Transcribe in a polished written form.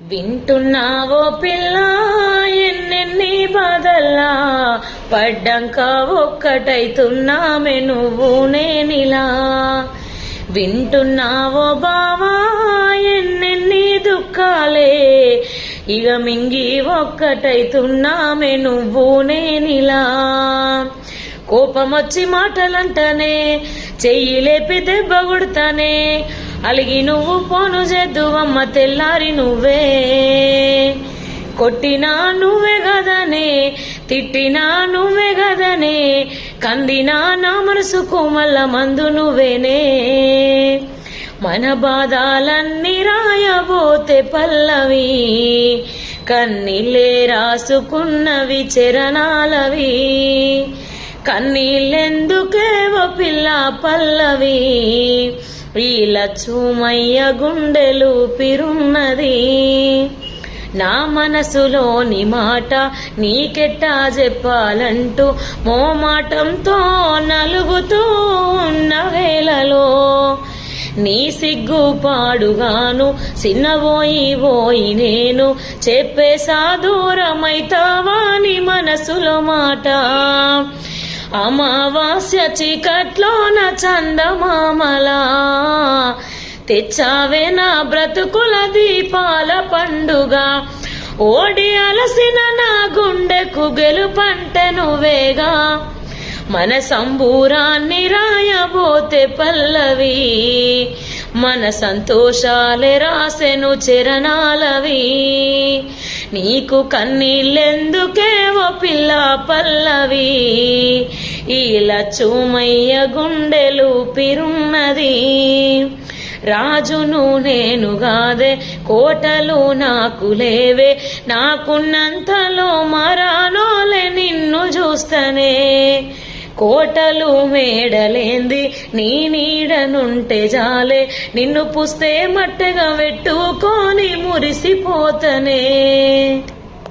వింటున్నావో పిల్ల ఎన్నెన్ని బాధల్లా పడ్డంక ఒక్కటైతున్నామే నువ్వు నేనిలా. వింటున్నావో బావా ఎన్నెన్ని దుఃఖాలే ఇక మింగి ఒక్కటైతున్నామే నువ్వు నేనిలా. కోపమొచ్చి మాటలంటనే చెయ్యి లేపి దెబ్బ కొడతానే అలిగి నువ్వు పోను చేద్దువమ్మ తెల్లారి నువ్వే. కొట్టినా నువ్వే గదనే తిట్టినా నువ్వే గదనే కందినా నా మనసుకు మల్ల మందు నువ్వేనే. మన బాధాలన్నీ రాయబోతే పల్లవి కన్నీళ్ళే రాసుకున్నవి చరణాలవి. కన్నీళ్ళెందుకేవో పిల్ల పల్లవి ఈ లచ్చుమయ్య గుండెలు పిరున్నది. నా మనసులోని మాట నీకెట్టా చెప్పాలంటూ మోమాటంతో నలుగుతూ ఉన్న వేళలో నీ సిగ్గు పాడుగాను చిన్నబోయి నేను చెప్పేసా దూరమైతావా నీ మనసులో మాట. అమావాస్య చీకట్లోన చందమామలా తెచ్చావే నా బ్రతుకుల దీపాల పండుగ. ఓడి అలసిన నా గుండెకు గెలుపంటే నువ్వేగా. మన సంబూరాన్ని రాయబోతే పల్లవి మన సంతోషాలే రాసెను చరణాలవి. నీకు కన్నీళ్ళెందుకేవో పిల్ల పల్లవి ఈ లచ్చుమయ్య గుండెలు పిరున్నది. రాజును నేను గాదే కోటలు నాకు లేవే నాకున్నంతలో మరానోలే నిన్ను చూస్తనే. కోటలు మేడలేంది నీ నీడనుంటే జాలే నిన్ను పుస్తే మట్టగా పెట్టుకొని మురిసిపోతనే.